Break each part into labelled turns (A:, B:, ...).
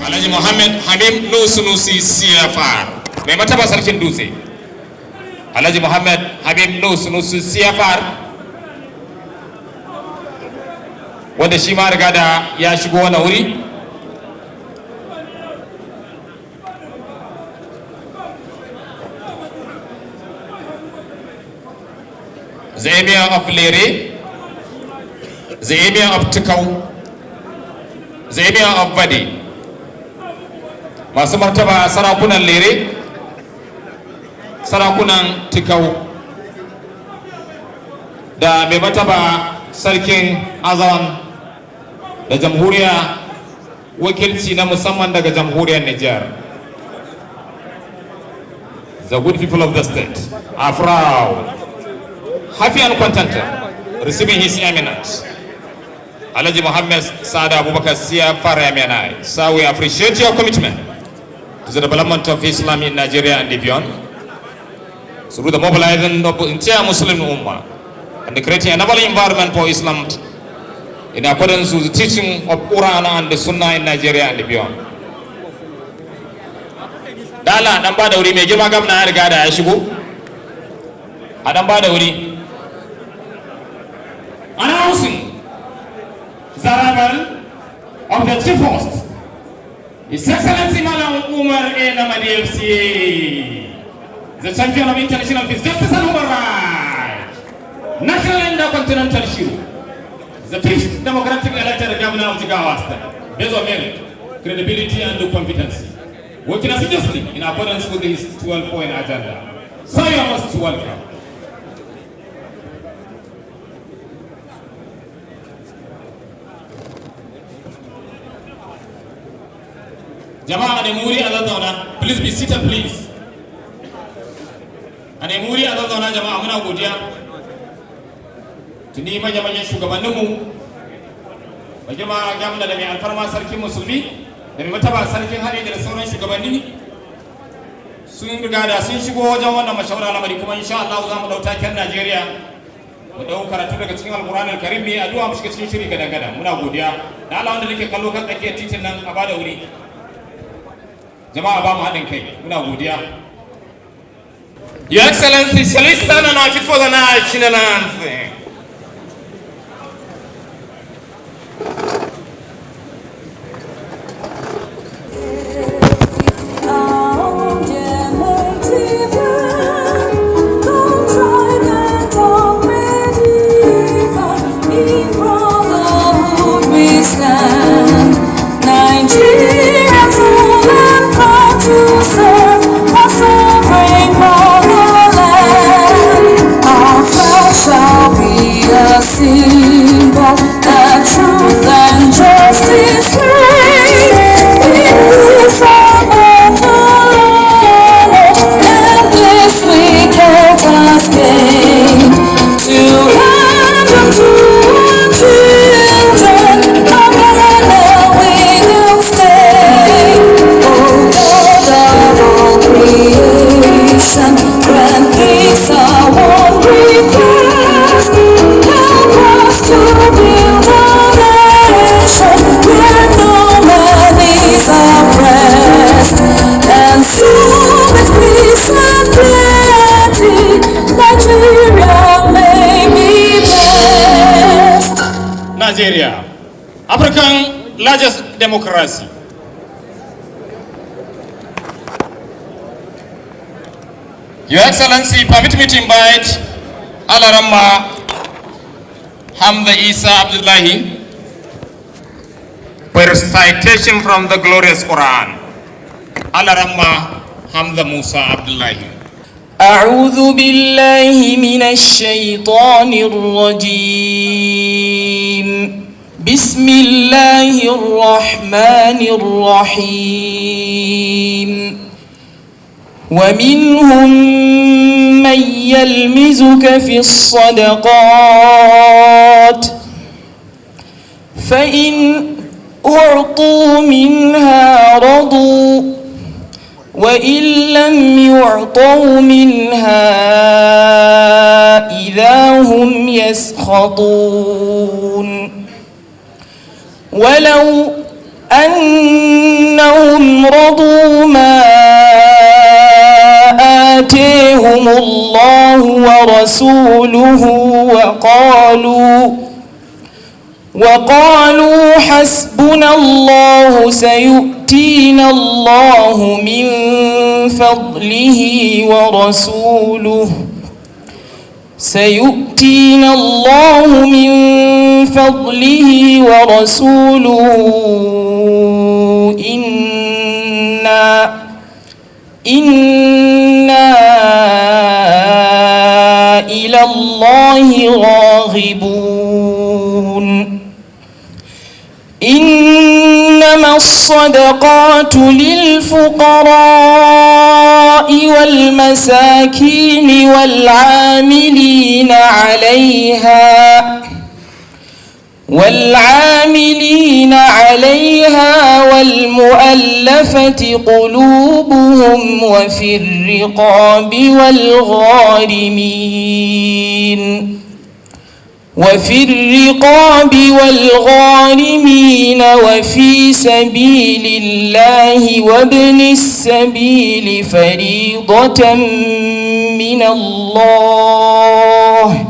A: Alhaji Muhammad Habib Nusunusi CFR mai mataba sarkin dutse. Alhaji Muhammad Habib Nusunusi CFR wanda shi ma riga da ya shigo wannan wuri. The Emir of Lere, the Emir of Tikau, the Emir of Badi. Masu martaba sarakunan Lere, sarakunan Tikau, da mai martaba sarkin AZAWON da jamhuriya wakilci na musamman daga jamhuriyar Niger. The good people of the state are proud, happy and content receiving His Eminence Alhaji Muhammad Sada Abubakar CFR MNI. Sir, we appreciate your commitment to the development of Islam in Nigeria and beyond through the mobilizing of the entire Muslim Ummah and the creating a novel environment for Islam in accordance with the teaching of Quran and the Sunnah in Nigeria and beyond. Dala dan ba da wuri mai girma gwamna ya riga da ya shigo. A dan ba da wuri. Announcing the arrival of the Chief Host, His Excellency Malam Umar A. Namadi FCA, the champion of international peace, justice and human rights, national and continental issue, the fifth democratic elected governor of Jigawa State, based on merit, credibility and competency, working assiduously in accordance with his 12-point agenda. So you are most welcome. Jama'a ne muri a zazzauna, please be seated please. A ne muri a zazzauna jama'a muna godiya. Tuni manya-manyan shugabanninmu, mai girma gamda da mai alfarma sarkin musulmi, da mai mataba sarkin haɗe da sauran shugabanni sun riga da sun shigo wajen wannan mashawara lamari, kuma insha Allah za mu ɗau taken Najeriya, mu ɗau karatu daga cikin Alƙur'an Al-Karim ne, addu'a mu shiga cikin shiri gadan-gadan. Muna godiya. Da Allah wanda nake kallo kan tsakiyar titin nan a bada wuri. Jama'a ba mu haɗin kai, muna godiya. Your Excellency, shall we stand on our feet for the national anthem? Nigeria, African largest democracy. Your Excellency, permit me to invite Al-Ramma Hamza Isa Abdullahi for recitation from the glorious Quran. Al-Ramma Hamza Musa Abdullahi.
B: أعوذ بالله من الشيطان الرجيم. بسم الله الرحمن الرحيم. ومنهم من يلمزك في الصدقات فإن أعطوا منها رضوا وإن لم يعطوا منها إذا هم يسخطون ولو أنهم رضوا ما آتيهم الله ورسوله وقالوا حسبنا الله سيؤتينا الله من فضله ورسوله إنا إلى الله راغبون إنما الصدقات للفقراء والمساكين والعاملين عليها والمؤلفة قلوبهم وفي الرقاب والغارمين وفي سبيل الله وابن السبيل فريضة من الله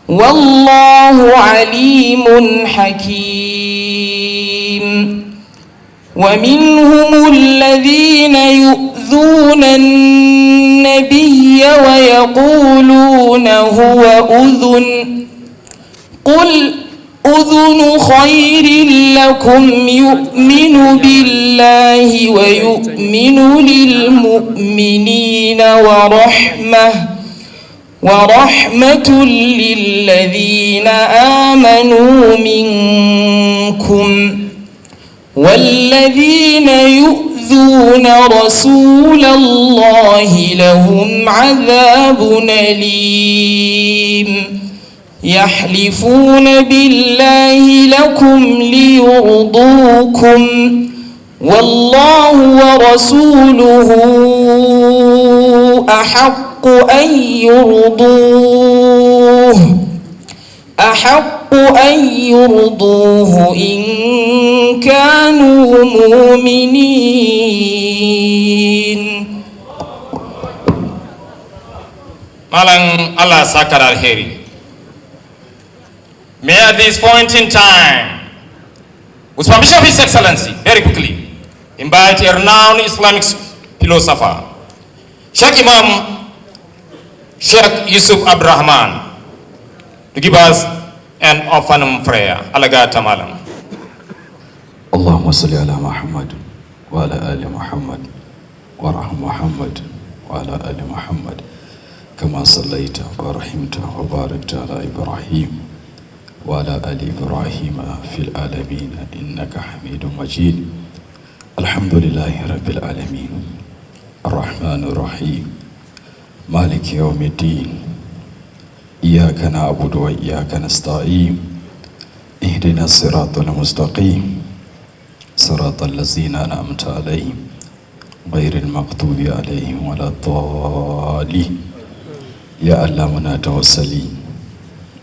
B: والله عليم حكيم ومنهم الذين يؤذون النبي ويقولون هو أذن قل أذن خير لكم يؤمن بالله ويؤمن للمؤمنين ورحمة للذين آمنوا منكم والذين يؤذون رسول الله لهم عذاب أليم يحلفون بالله لكم ليرضوكم والله ورسوله أحق أن يرضوه إن كانوا مؤمنين.
A: Malang Allah sakar al-heri. May at this point in time, with permission of His Excellency, very quickly, invite a renowned Islamic philosopher, Sheikh Imam Sheikh Yusuf Abdurrahman, to give us an offering prayer. Alagata malam.
C: اللهم صل على محمد وعلى آل محمد ورحم محمد وعلى آل محمد كما صليت ورحمت وباركت على إبراهيم وعلى آل إبراهيم في العالمين إنك حميد مجيد. الحمد لله رب العالمين الرحمن الرحيم مالك يوم الدين إياك نعبد وإياك نستعين اهدنا الصراط المستقيم صراط الذين أنعمت عليهم غير المغضوب عليهم ولا الضالين. يا الله منا توسلي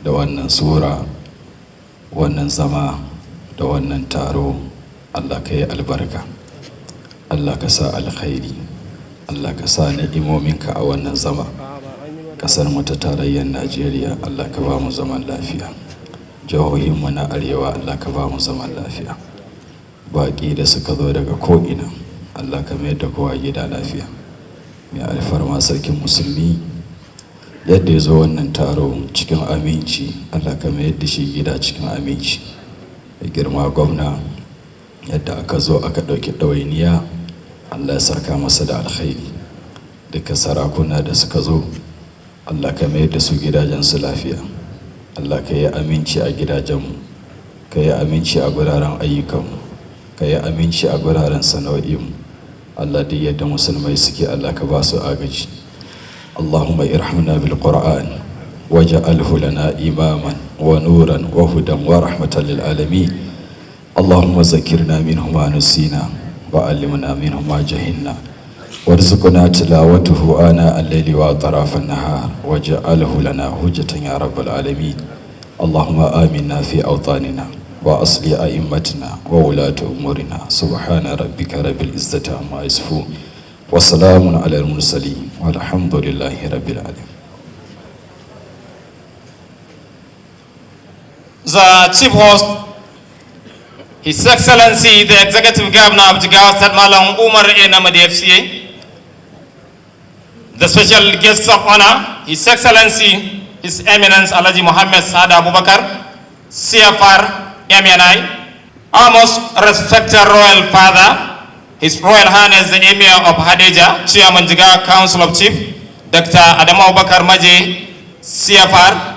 C: da wannan sura, wannan zama da wannan taro. Allah ka yi albarka, Allah ka sa alkhairi, Allah ka sa ni'imominka a wannan zama. Kasar mu ta tarayyar Najeriya Allah ka ba mu zaman lafiya, jihohin mu na arewa Allah ka ba mu zaman lafiya, baƙi da suka zo daga ko'ina Allah ka mayar da kowa gida lafiya. Mai alfarma sarkin musulmi yadda ya zo wannan taro cikin aminci Allah ka mayar da shi gida cikin aminci. Ya girma gwamna yadda aka zo aka ɗauki ɗawainiya Allah ya saka masa da alkhairi. Duka sarakuna da suka zo Allah ka mayar da su gidajensu lafiya. Allah ka yi aminci a gidajenmu, ka yi aminci a guraren ayyukanmu, ka yi aminci a guraren sana'o'inmu. Allah duk yadda musulmai suke Allah ka ba su agaji. Allahumma irhamna bil Qur'an waj'alhu lana imaman wa nuran wa hudan wa rahmatan lil alamin. Allahumma zakkirna minhu ma nusina wa allimna minhu ma jahilna وارزقنا تلاوته آناء الليل وأطراف النهار واجعله لنا حجة يا رب العالمين. اللهم آمنا في أوطاننا وأصل أئمتنا وولاة أمورنا. سبحان ربك رب العزة عما يصفون وسلام على المرسلين والحمد لله رب العالمين.
A: The Chief Host, His Excellency the Executive Governor of Jigawa State Malam Umar A. Namadi FCA, the special guests of honor, His Excellency, His Eminence Alhaji Muhammad Saad Abubakar, CFR MNI, our most respected Royal Father, His Royal Highness the Emir of Hadejia, Chairman Jigawa Council of Chief, Dr. Adamu Abubakar Maji, CFR,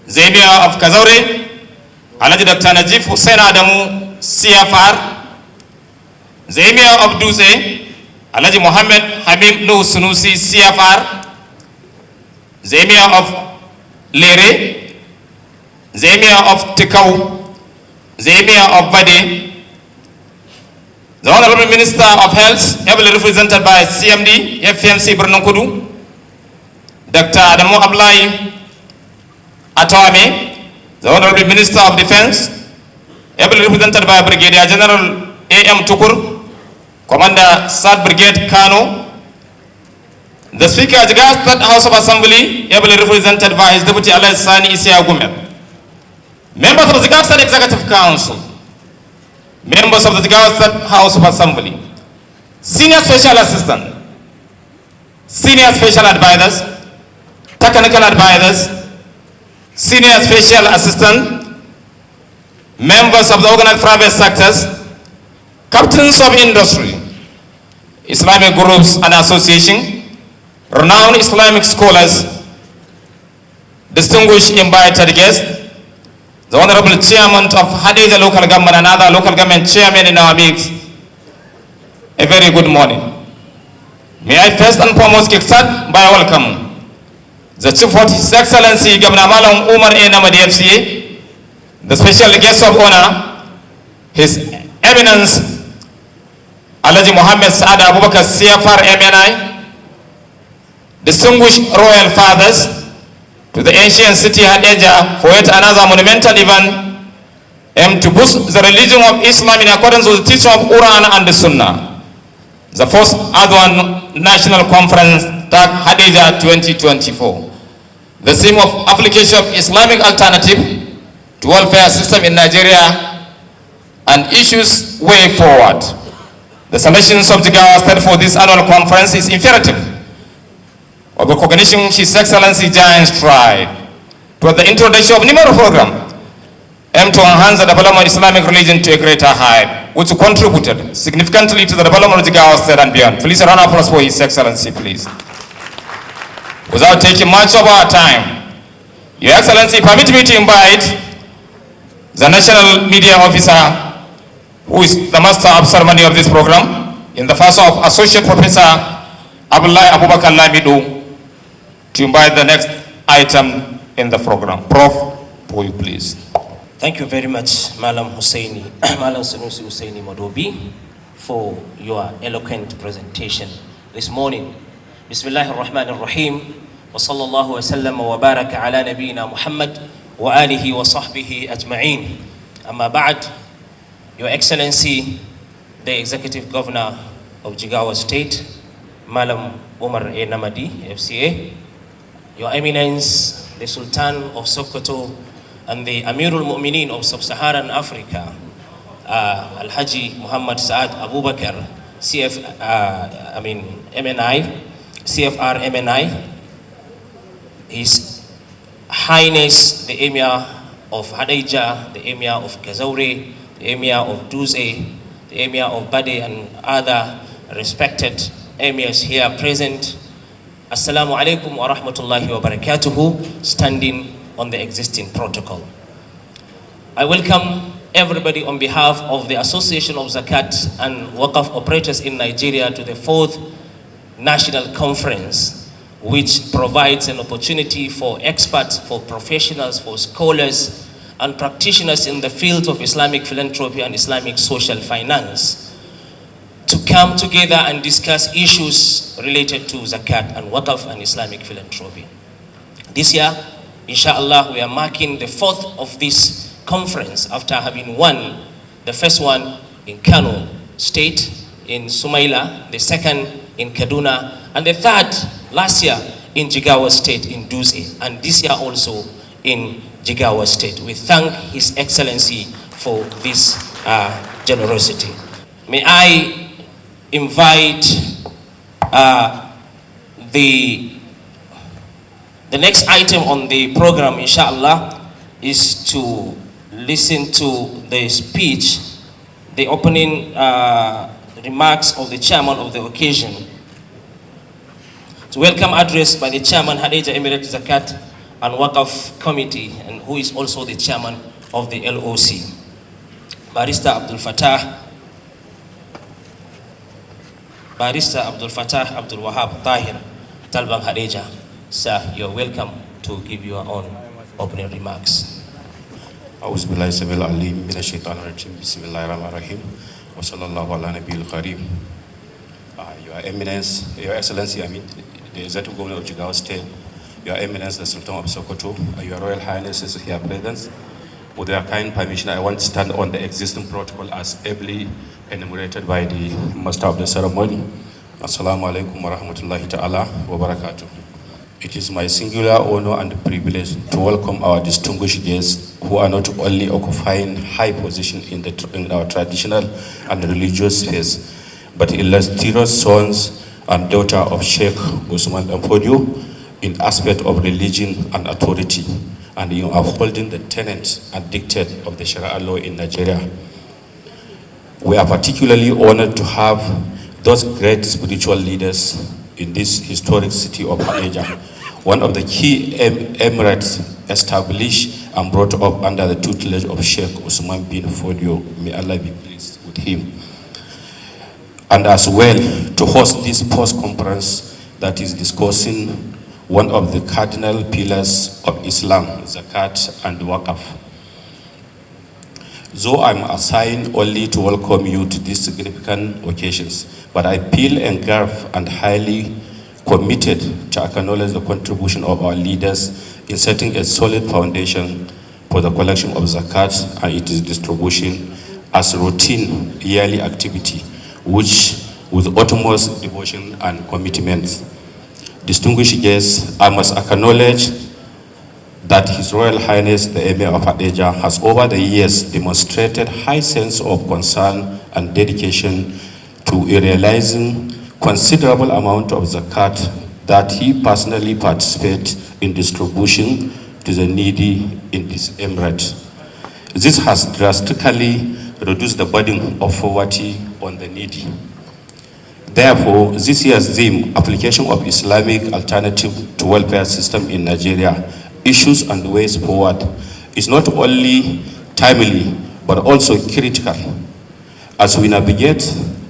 A: the Emir of Kazaure, Alhaji Dr. Najib Hussein Adamu, CFR, the Emir of Duse, Alhaji Muhammad Habib Nuh Sunusi, CFR, the Emir of Lere, the Emir of Tikau, the Emir of Bade, the Honorable Minister of Health, ably represented by CMD, FMC Bernankudu, Dr. Adamu Ablai Atawame, the Honorable Minister of Defense, ably represented by Brigadier General A.M. Tukur, Commander Sad Brigade Kano, the Speaker of the Jigawa State House of Assembly, ably represented by his Deputy Alhaji Sani Isia Gumel, members of the Jigawa State Executive Council, members of the Jigawa State House of Assembly, senior special assistant, senior special advisors, technical advisors, senior special assistant, members of the organized private sectors, captains of industry, Islamic groups and association, renowned Islamic scholars, distinguished invited guests, the Honorable Chairman of Hadejia Local Government and other local government chairmen in our midst, a very good morning. May I first and foremost kickstart by welcome the Chief of His Excellency Governor Malam Umar A. Namadi FCA, the special guest of honor, His Eminence Alhaji Muhammad Saad Abubakar CFR MNI, distinguished royal fathers, to the ancient city Hadejia for yet another monumental event aimed to boost the religion of Islam in accordance with the teaching of Quran and the Sunnah. The first AZAWON National Conference, TAG Hadejia 2024. The theme of application of Islamic alternative to welfare system in Nigeria and issues way forward. The summations of Jigawa State for this annual conference is imperative of recognition His Excellency Giant Stride toward the introduction of numerous programs aimed to enhance the development of Islamic religion to a greater height, which contributed significantly to the development of Jigawa State and beyond. Please, a round of applause for His Excellency, please. Without taking much of our time, Your Excellency, permit me to invite the National Media Officer, who is the master of ceremony of this program, in the person of Associate Professor Abdullahi Abubakar Lamidu, to invite the next item in the program. Prof, will you please?
D: Thank you very much, Malam Husseini, Malam Sanusi Husseini Modobi, for your eloquent presentation this morning. Bismillahir Rahmanir Rahim, wa sallallahu wa sallam wa baraka ala nabiyyina Muhammad wa alihi wa sahbihi ajma'in. Amma ba'd, Your Excellency, the Executive Governor of Jigawa State, Malam Umar A. Namadi, FCA, Your Eminence, the Sultan of Sokoto and the Amirul Mu'mineen of Sub-Saharan Africa, Alhaji Muhammad Saad Abubakar, MNI, CFR MNI, His Highness the Emir of Hadejia, the Emir of Kazaure, the Emir of Duse, the Emir of Bade, and other respected emirs here present. Assalamu alaikum wa rahmatullahi wa barakatuhu, standing on the existing protocol. I welcome everybody on behalf of the Association of Zakat and Waqaf Operators in Nigeria to the 4th National Conference, which provides an opportunity for experts, for professionals, for scholars, and practitioners in the field of Islamic philanthropy and Islamic social finance to come together and discuss issues related to zakat and waqf and Islamic philanthropy. This year, inshallah, we are marking the 4th of this conference after having won the first one in Kano State, in Sumaila, the second in Kaduna, and the third last year in Jigawa State in Dutse, and this year also in Jigawa State. We thank His Excellency for this generosity. May I invite the next item on the program, inshallah, is to listen to the speech, the opening remarks of the chairman of the occasion. So welcome address by the chairman, Hadija Emirate Zakat and Waqf Committee, and who is also the chairman of the LOC. Barrister Abdul Fattah Abdul Wahab Tahir Talban Hadija. Sir, you're welcome to give your own opening remarks.
E: أعوذ بالله السميع العليم من الشيطان الرجيم بسم الله الرحمن الرحيم وصلى الله على نبي الكريم. Your Eminence, Your Excellency, the Executive Governor of Jigawa State, Your Eminence, the Sultan of Sokoto, Your Royal Highnesses here present, with your kind permission, I want to stand on the existing protocol as ably enumerated by the Master of the Ceremony. Assalamu alaikum wa rahmatullahi ta'ala wa barakatuh. It is my singular honor and privilege to welcome our distinguished guests who are not only occupying high position in our traditional and religious space, but illustrious sons and daughters of Sheikh Usman Danfodio in aspect of religion and authority, and in upholding the tenets and dictates of the Sharia law in Nigeria. We are particularly honored to have those great spiritual leaders in this historic city of Hadejia, one of the key emirates established and brought up under the tutelage of Sheikh Usman bin Fodio. May Allah be pleased with him. And as well to host this post-conference that is discussing one of the cardinal pillars of Islam, zakat and waqf. Though I'm assigned only to welcome you to these significant occasions, but I feel engulfed and highly committed to acknowledge the contribution of our leaders in setting a solid foundation for the collection of zakat and its distribution as a routine yearly activity, which with utmost devotion and commitment. Distinguished guests, I must acknowledge that His Royal Highness the Emir of Hadejia has over the years demonstrated high sense of concern and dedication to realizing considerable amount of zakat that he personally participates in distribution to the needy in this emirate. This has drastically reduced the burden of poverty on the needy. Therefore, this year's theme, application of Islamic alternative to welfare system in Nigeria, issues and ways forward, is not only timely but also critical. As we navigate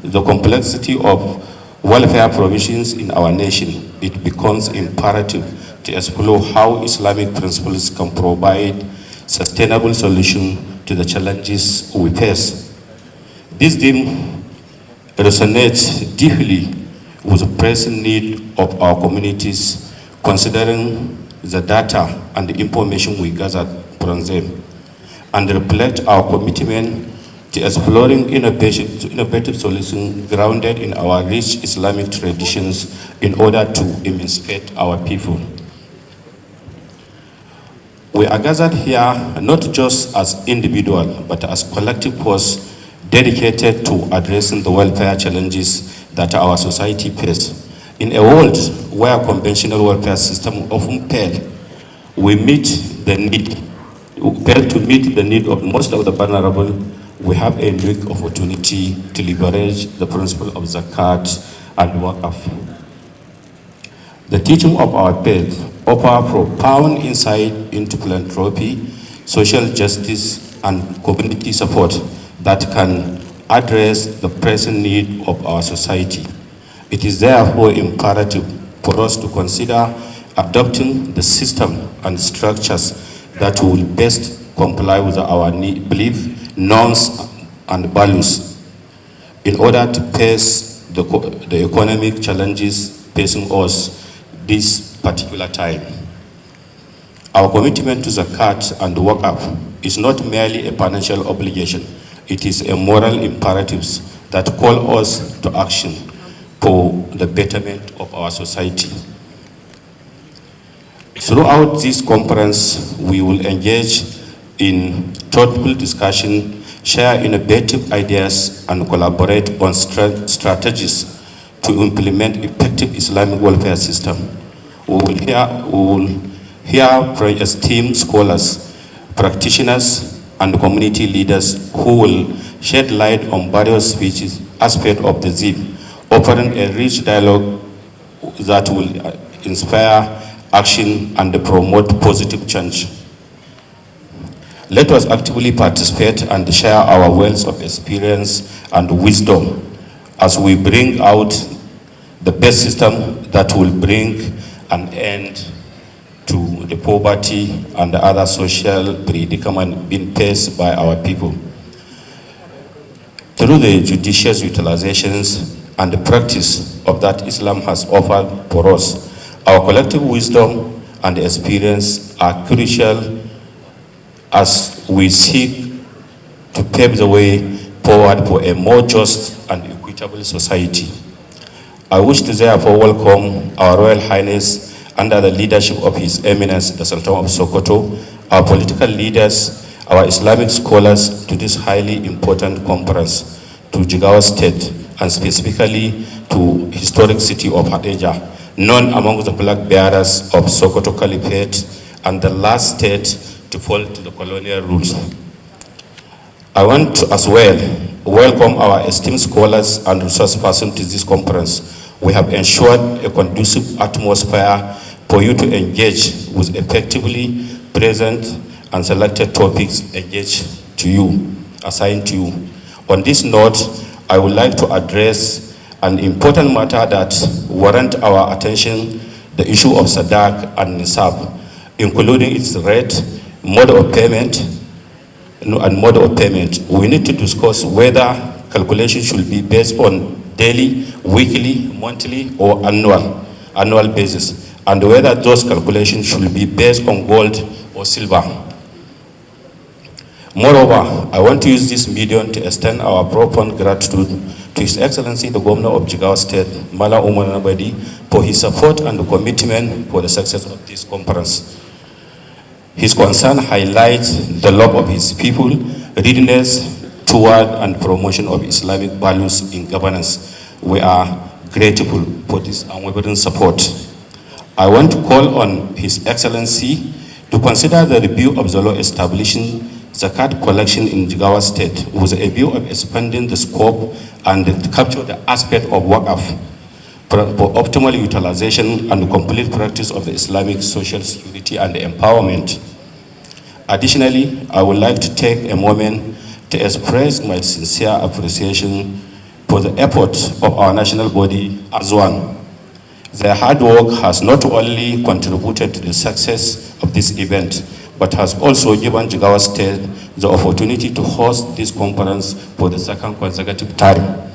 E: the complexity of welfare provisions in our nation, it becomes imperative to explore how Islamic principles can provide sustainable solutions to the challenges we face. This theme resonates deeply with the pressing need of our communities, considering the data and the information we gathered from them, and reflect our commitment to exploring innovative solutions grounded in our rich Islamic traditions in order to emancipate our people. We are gathered here not just as individuals, but as collective force dedicated to addressing the welfare challenges that our society faces. In a world where conventional welfare systems often fail, we fail to meet the need of most of the vulnerable. We have a unique opportunity to leverage the principle of zakat and waqf. The teaching of our faith offer profound insight into philanthropy, social justice, and community support that can address the present need of our society. It is therefore imperative for us to consider adopting the system and structures that will best comply with our belief, norms, and values. in order to face the economic challenges facing us this particular time. Our commitment to zakat and waqf is not merely a financial obligation, it is a moral imperative that call us to action for the betterment of our society. Throughout this conference, we will engage in thoughtful discussion, share innovative ideas, and collaborate on strategies to implement effective Islamic welfare system. We will hear from esteemed scholars, practitioners, and community leaders who will shed light on various aspects of the ZIP, offering a rich dialogue that will inspire action and promote positive change. Let us actively participate and share our wealth of experience and wisdom as we bring out the best system that will bring an end to the poverty and the other social predicament being faced by our people. Through the judicious utilizations and the practice of that Islam has offered for us, our collective wisdom and experience are crucial as we seek to pave the way forward for a more just and equitable society. I wish to therefore welcome our Royal Highness under the leadership of His Eminence, the Sultan of Sokoto, our political leaders, our Islamic scholars to this highly important conference, to Jigawa State, and specifically to historic city of Hadeja, known among the flag bearers of Sokoto Caliphate and the last state to fall to the colonial rules. I want to as well welcome our esteemed scholars and resource persons to this conference. We have ensured a conducive atmosphere for you to engage with effectively present and selected topics engaged to you, assigned to you. On this note, I would like to address an important matter that warrant our attention, the issue of Sadaq and Nisab, including its rate, mode of payment, and mode of payment. We need to discuss whether calculation should be based on daily, weekly, monthly, or annual basis, and whether those calculations should be based on gold or silver. Moreover, I want to use this medium to extend our profound gratitude to His Excellency the Governor of Jigawa State, Mala Umar Nabadi, for his support and commitment for the success of this conference. His concern highlights the love of his people, readiness toward and promotion of Islamic values in governance. We are grateful for this unwavering support. I want to call on His Excellency to consider the review of the law establishing zakat collection in Jigawa State with a view of expanding the scope and to capture the aspect of waqf for optimal utilization and complete practice of the Islamic social security and empowerment. Additionally, I would like to take a moment to express my sincere appreciation for the efforts of our national body, AZAWON. Their hard work has not only contributed to the success of this event, but has also given Jigawa State the opportunity to host this conference for the second consecutive time.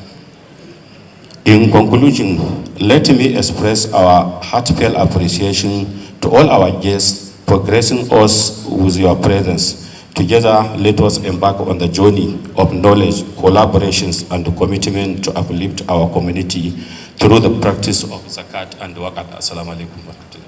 E: In conclusion, let me express our heartfelt appreciation to all our guests for gracing us with your presence. Together, let us embark on the journey of knowledge, collaborations, and commitment to uplift our community through the practice of zakat and waqf. Assalamu alaikum wa rahmatullah.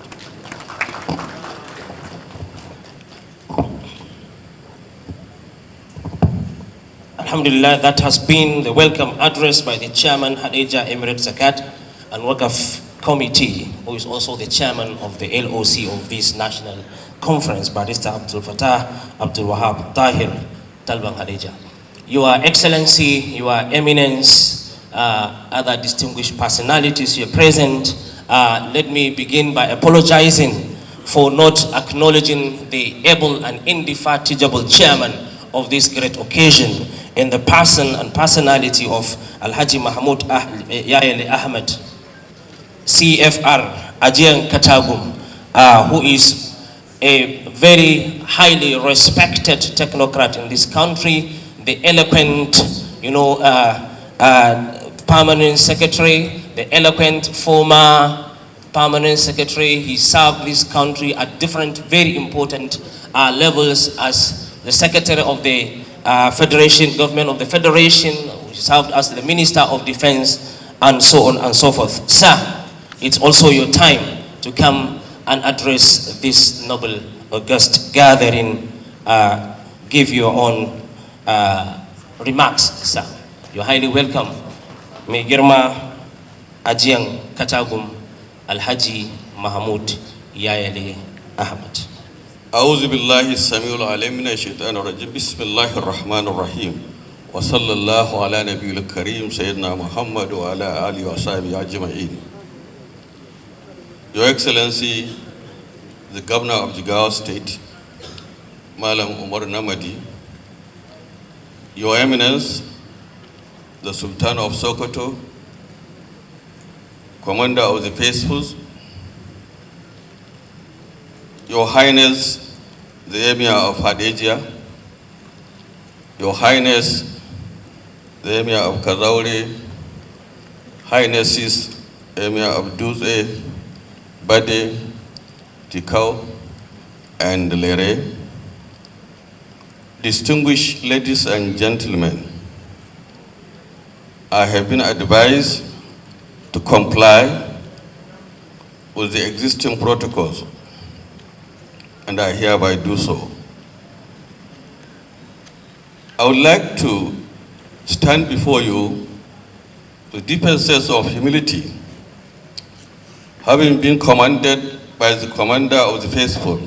D: Alhamdulillah, that has been the welcome address by the chairman, Hadeja Emirate Zakat and Waqf Committee, who is also the chairman of the LOC of this national conference, Barrister Abdul Fattah Abdul Wahab Tahir Talban Hadeja. Your Excellency, Your Eminence, other distinguished personalities here present, let me begin by apologizing for not acknowledging the able and indefatigable chairman of this great occasion in the person and personality of Alhaji Mahmoud Yayele Ahmed, CFR, Ajian Katagum, who is a very highly respected technocrat in this country, the eloquent, permanent secretary, the eloquent former permanent secretary. He served this country at different very important levels as the secretary of the federation, government of the federation. He served as the minister of defense and so on and so forth. Sir, it's also your time to come and address this noble august gathering. Give your own remarks, sir. You're highly welcome. Mai girma ajiyan Katagum Alhaji Mahmud Yayale Ahmad.
F: أعوذ بالله السميع العليم من الشيطان الرجيم بسم الله الرحمن الرحيم وصلى الله على نبي الكريم سيدنا محمد وعلى آله وصحبه أجمعين. Your Excellency, the Governor of Jigawa State, Malam Umar Namadi, Your Eminence, the Sultan of Sokoto, Commander of the Faithful, Your Highness, the Emir of Hadejia, Your Highness, the Emir of Kazauri, Highnesses, Emir of Duze, Bade, Tikau, and Lere, distinguished ladies and gentlemen, I have been advised to comply with the existing protocols, and I hereby do so. I would like to stand before you with deepest sense of humility, having been commanded by the Commander of the Faithful,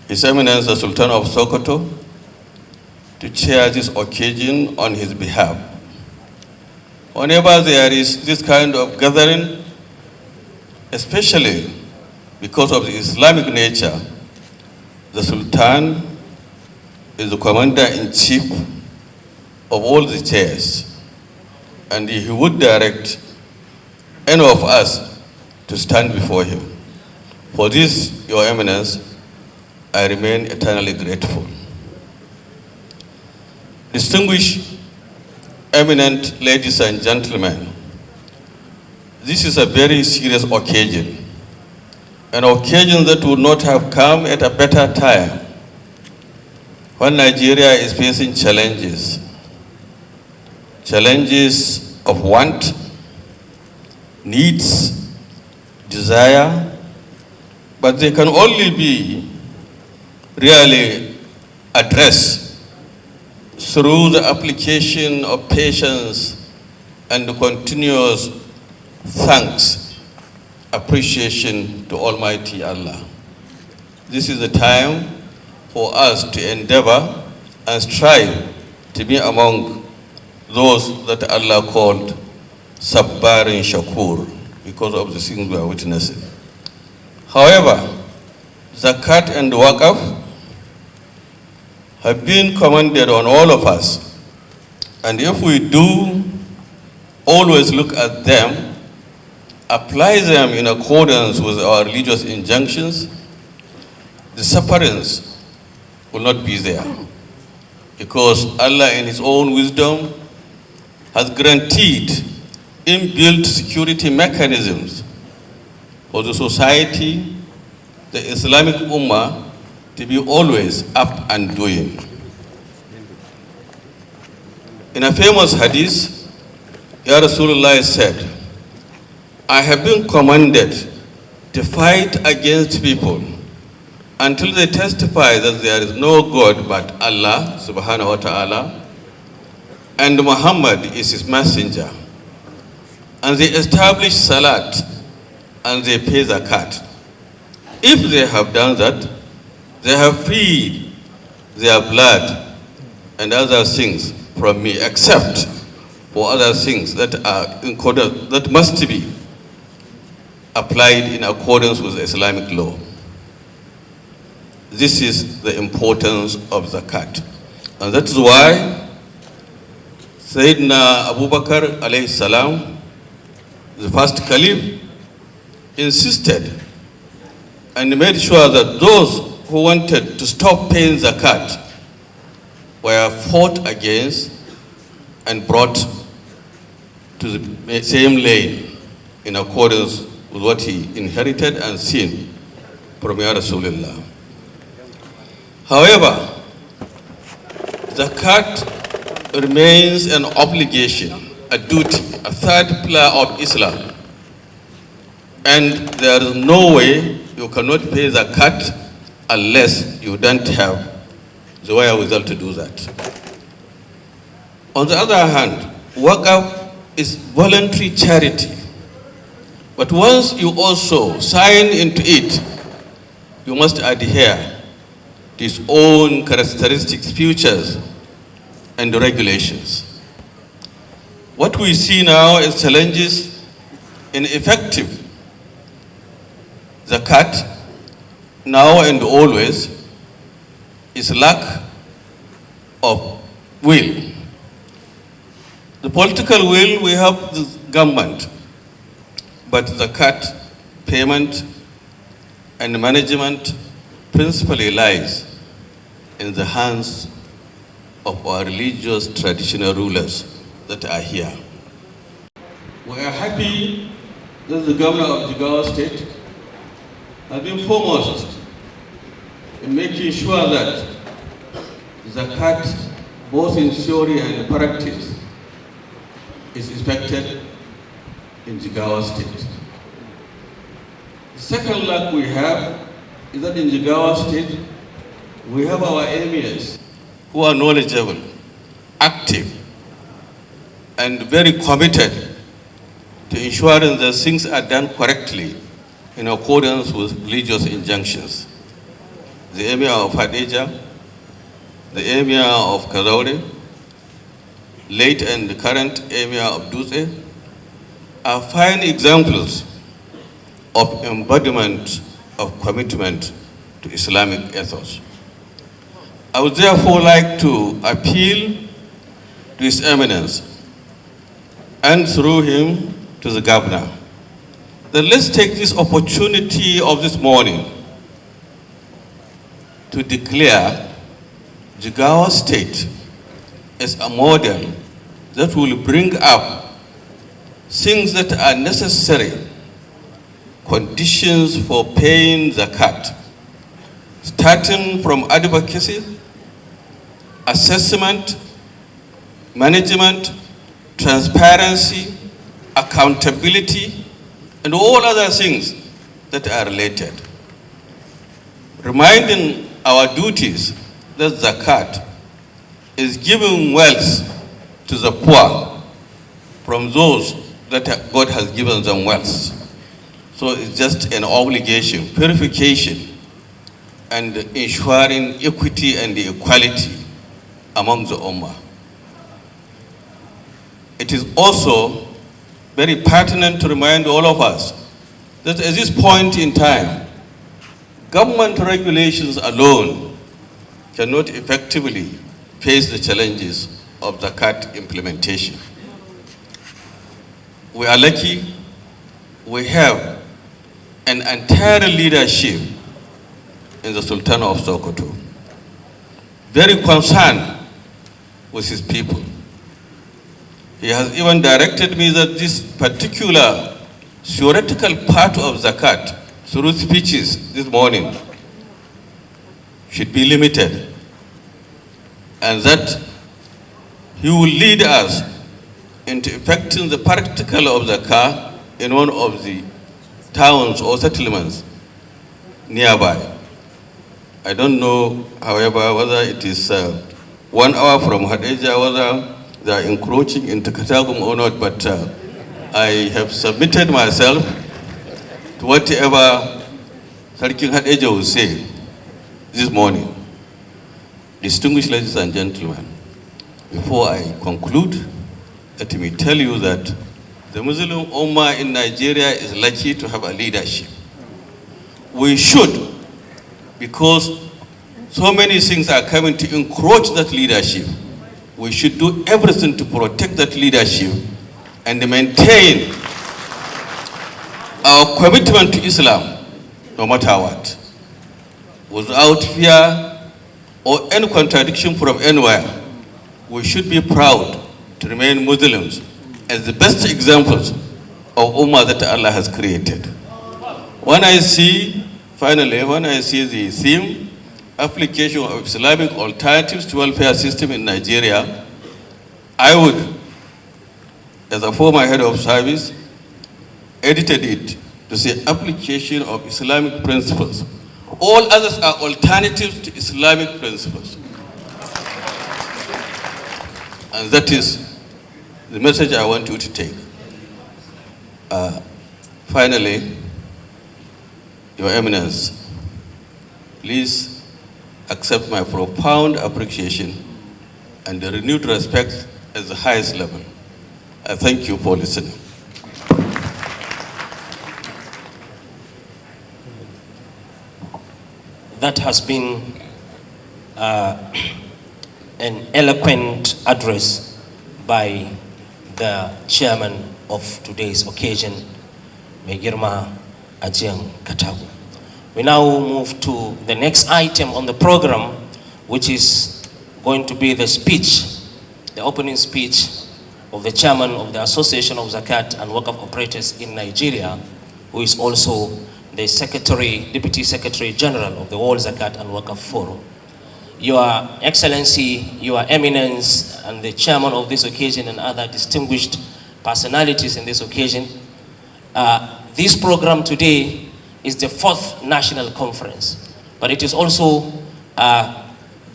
F: His Eminence the Sultan of Sokoto, to chair this occasion on his behalf. Whenever there is this kind of gathering, especially because of the Islamic nature, the Sultan is the commander-in-chief of all the chairs, and he would direct any of us to stand before him. For this, Your Eminence, I remain eternally grateful. Distinguished, eminent ladies and gentlemen, this is a very serious occasion, an occasion that would not have come at a better time when Nigeria is facing challenges of want, needs, desire, but they can only be really addressed through the application of patience and continuous thanks, appreciation to Almighty Allah. This is the time for us to endeavor and strive to be among those that Allah called Sabbarin Shakur, because of the things we are witnessing. However, Zakat and Waqf have been commanded on all of us, and if we do always look at them, apply them in accordance with our religious injunctions, the sufferings will not be there, because Allah in His own wisdom has guaranteed inbuilt security mechanisms for the society, the Islamic Ummah, to be always up and doing. In a famous hadith, Ya Rasulullah said, I have been commanded to fight against people until they testify that there is no God but Allah subhanahu wa ta'ala, and Muhammad is his messenger. And they establish salat and they pay zakat. If they have done that, they have freed their blood and other things from me, except for other things that are that must be applied in accordance with Islamic law. This is the importance of zakat. And that is why Sayyidina Abu Bakr alayhi salam, the first caliph, insisted and made sure that those who wanted to stop paying zakat were fought against and brought to the same lane in accordance with what he inherited and seen from Ya Rasulullah. However, zakat remains an obligation, a duty, a third pillar of Islam. And there is no way you cannot pay zakat unless you don't have the wherewithal to do that. On the other hand, waqf is voluntary charity. But once you also sign into it, you must adhere to its own characteristics, features, and regulations. What we see now is challenges in effective zakat, now and always, is lack of will. The political will, we have the government, but zakat payment and management principally lies in the hands of our religious traditional rulers that are here. We are happy that the governor of Jigawa State has been foremost in making sure that zakat, both in theory and practice, is effected in Jigawa State. The second lack we have is that in Jigawa State, we have our emirs who are knowledgeable, active, and very committed to ensuring that things are done correctly in accordance with religious injunctions. The Emir of Hadejia, the Emir of Kazaure, late and current Emir of Dutse, are fine examples of embodiment of commitment to Islamic ethos. I would therefore like to appeal to His Eminence and through him to the governor that let's take this opportunity of this morning to declare Jigawa State as a model that will bring up things that are necessary, conditions for paying zakat, starting from advocacy, assessment, management, transparency, accountability, and all other things that are related. Reminding our duties that zakat is giving wealth to the poor from those that God has given them wealth. So it's just an obligation, purification, and ensuring equity and equality among the Ummah. It is also very pertinent to remind all of us that at this point in time, government regulations alone cannot effectively face the challenges of zakat implementation. We are lucky we have an entire leadership in the Sultan of Sokoto, very concerned with his people. He has even directed me that this particular theoretical part of zakat through speeches this morning should be limited, and that he will lead us into effecting the practical of zakah in one of the towns or settlements nearby. I don't know, however, whether it is 1 hour from Hadejia, whether they are encroaching into Katagum or not, but I have submitted myself to whatever Sarkin Hadejia will say this morning. Distinguished ladies and gentlemen, before I conclude, let me tell you that the Muslim Ummah in Nigeria is lucky to have a leadership. We should, because so many things are coming to encroach that leadership, we should do everything to protect that leadership and maintain our commitment to Islam, no matter what, without fear or any contradiction from anywhere. We should be proud to remain Muslims as the best examples of Ummah that Allah has created. When I see the theme, application of Islamic alternatives to welfare system in Nigeria, I would, as a former head of service, edited it to say application of Islamic principles. All others are alternatives to Islamic principles. And that is the message I want you to take. Finally, Your Eminence, please accept my profound appreciation and the renewed respect at the highest level. I thank you for listening.
D: That has been an eloquent address by the chairman of today's occasion, Mai Girma Ajiyan Katagu. We now move to the next item on the program, which is going to be the speech, the opening speech of the chairman of the Association of Zakat and Waqf Operators in Nigeria, who is also the Deputy Secretary General of the World Zakat and Waqf Forum. Your Excellency, Your Eminence, and the chairman of this occasion and other distinguished personalities in this occasion, this program today is the 4th national conference, but it is also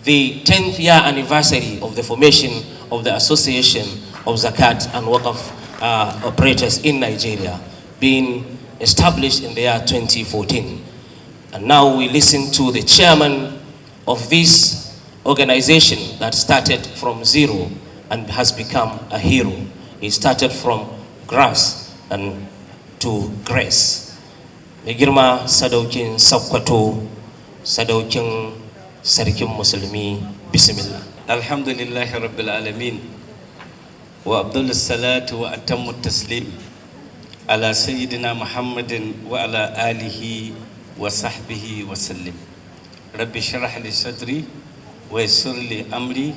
D: the 10th year anniversary of the formation of the Association of Zakat and Waqf Operators in Nigeria, being established in the year 2014. And now we listen to the chairman of this organization that started from zero and has become a hero. He started from grass and to grace. Mai girma sadaukin Sakkwato, sadaukin sarkin musulmi, bismillah.
G: Alhamdulillahi rabbil alamin wa abdulus salatu wa atammu taslim ala sayyidina Muhammadin wa ala alihi wa sahbihi wa sallim. Rabbi shrah li sadri wa yassir li amri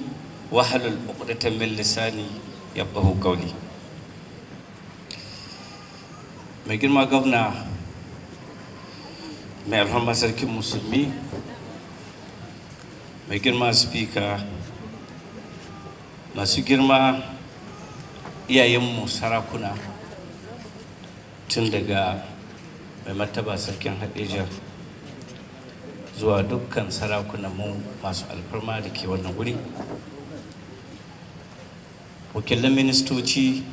G: wa halul uqdatan min lisani yafqahu qawli. Mai girma gwamna, mai alfarma sarkin musulmi, mai girma speaker, masu girma iyayenmu sarakuna, tun daga mai martaba sarkin Hadejia zuwa dukkan sarakunanmu masu alfarma da ke wannan wuri, wakilan ministoci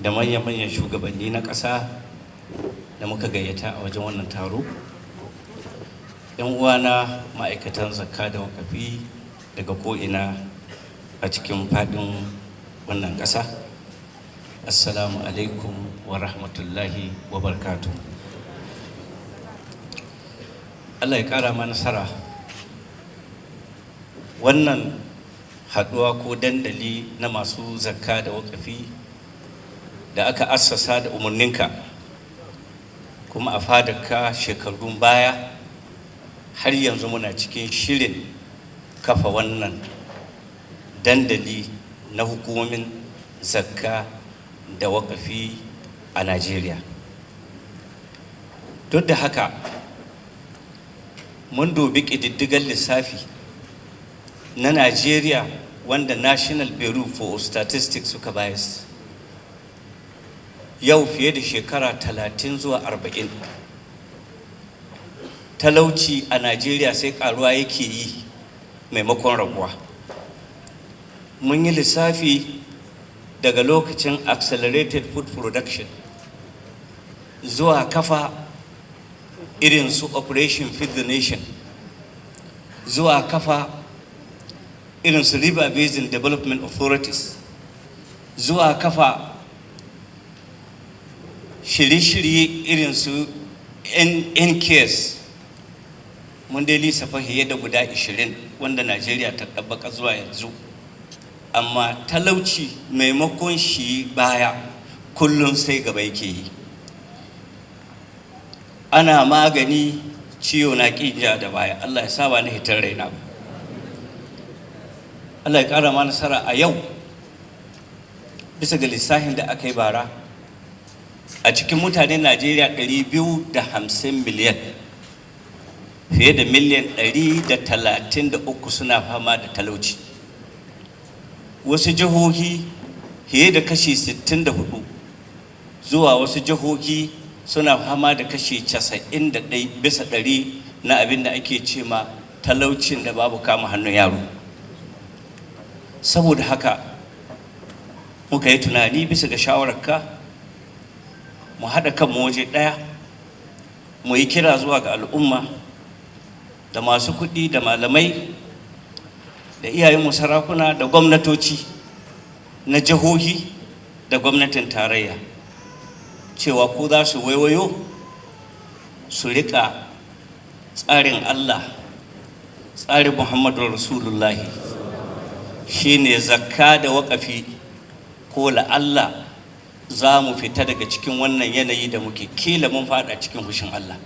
G: da manyan shugabanni na ƙasa da muka gayyata a wajen wannan taro, yan uwana ma'aikatan zakka da wakafi daga ko'ina a cikin faɗin wannan ƙasa, assalamu alaikum wa rahmatullahi wa barakatuh. Allah ya ƙara ma nasara. Wannan haɗuwa ko dandali na masu zakka da wakafi da aka assasa da umarninka, kuma a fadarka shekarun baya, har yanzu muna cikin shirin kafa wannan dandali na hukumomin zakka da wakafi a Najeriya. Duk da haka, mun dubi ƙididdigar lissafi na Najeriya wanda National Bureau for Statistics suka bayar. Yau fiye da shekara 30 zuwa 40, talauci a Najeriya sai ƙaruwa yake yi maimakon raguwa. Mun yi lissafi daga lokacin accelerated food production zuwa kafa irin su Operation Feed the Nation, zuwa kafa irin su River Basin Development Authorities, zuwa kafa shirye-shirye irin su NCAS. Mun dai lissafa fiye da guda 20 wanda Najeriya ta ɗabbaka zuwa yanzu, amma talauci maimakon shi baya kullum sai gaba yake yi. Ana magani, ciwo na ƙija da baya. Allah ya saba ni hitar raina. Allah ya ƙara ma nasara. A yau bisa ga lissafin da aka yi bara a cikin mutanen Najeriya 250 miliyan, fiye da miliyan 133 suna fama da talauci. Wasu jihohi fiye da kashi 64 zuwa wasu jihohi suna fama da kashi 91 bisa 100 na abin da ake ce ma talaucin da babu kama hannun yaro. Saboda haka muka yi tunani bisa ga shawararka mu haɗa kanmu waje ɗaya, mu yi kira zuwa ga al'umma da masu kuɗi da malamai da iyayenmu sarakuna da gwamnatoci na jihohi da gwamnatin tarayya cewa ko za su waiwayo su riƙa tsarin Allah, tsarin Muhammadu Rasulullahi shine zakka da waƙafi, ko la'alla za mu fita daga cikin wannan yanayi da muke kila mun fada cikin hushin Allah.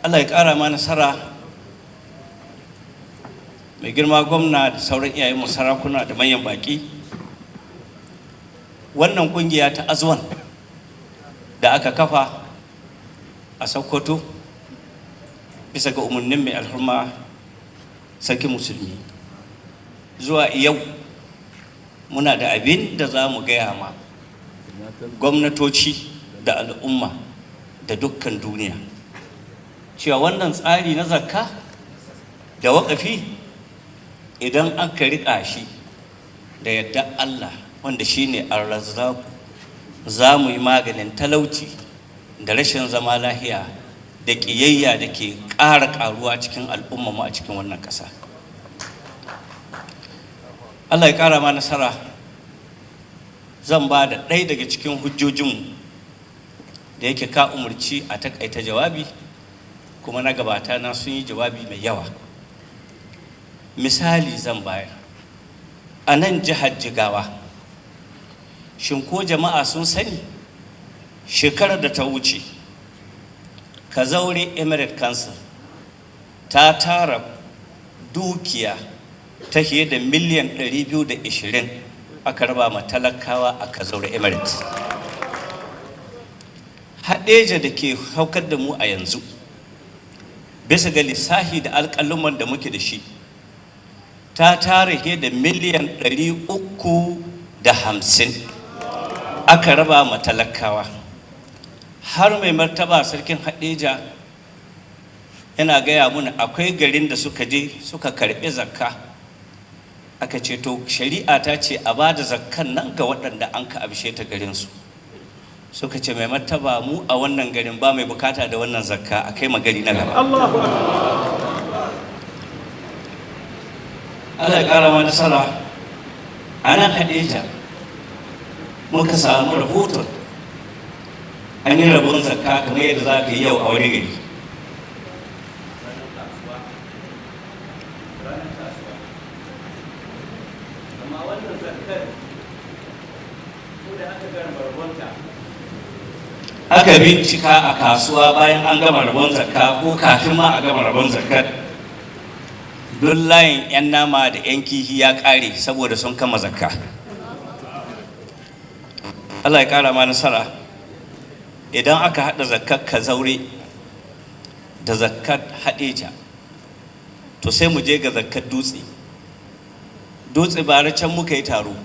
G: Allah ya ƙara ma nasara, mai girma gwamna da sauran iyayenmu sarakuna da manyan baƙi. Wannan ƙungiya ta AZAWON da aka kafa a Sokoto bisa ga umarnin mai alhurma sarki musulmi, zuwa yau muna da abin da za mu gaya ma gwamnatoci da al'umma da dukkan duniya cewa wannan tsari na zakka da waƙafi idan aka riƙa shi da yadda Allah wanda shine ar-razzaq, za mu yi maganin talauci da rashin zama lahiya da ƙiyayya da ke ƙara ƙaruwa cikin al'ummarmu a cikin wannan ƙasa. Allah ya ƙara ma nasara. Zan ba da ɗaya daga cikin hujjojinmu da yake ka umarci a takaita jawabi, kuma na gabata na sun yi jawabi mai yawa. Misali zan bayar a nan jihar Jigawa. Shin ko jama'a sun sani shekarar da ta wuce Kazaure Emirate Council ta tara dukiya ta fiye da miliyan 220 aka raba ma talakawa a Kazaure Emirate. Hadeja da ke haukar da mu a yanzu bisa ga lissahi da alƙaluman da muke da shi ta tara fiye da miliyan 350 aka raba ma talakawa. Har mai martaba sarkin Hadeja yana gaya mana akwai garin da suka je suka karɓi zakka, aka ce to shari'a ta ce a ba da zakkan nan ga waɗanda an ka abishe ta garinsu. Suka ce mai martaba mu a wannan garin ba mai bukata da wannan zakka, a kai magari na gaba. Allah ya ƙara mana nasara. A nan Hadeja muka samu rahoton an yi rabon zakka kamar yadda za ka yi yau a wani gari. Aka bincika a kasuwa bayan an gama rabon zakka ko kafin ma a gama rabon zakkar, don layin 'yan nama da 'yan kihi ya ƙare saboda sun kama zakka. Allah ya ƙara ma nasara. Idan aka haɗa zakkar Kazaure da zakkar Hadeja, to sai mu je ga zakkar Dutse. Dutse bara can muka yi taro.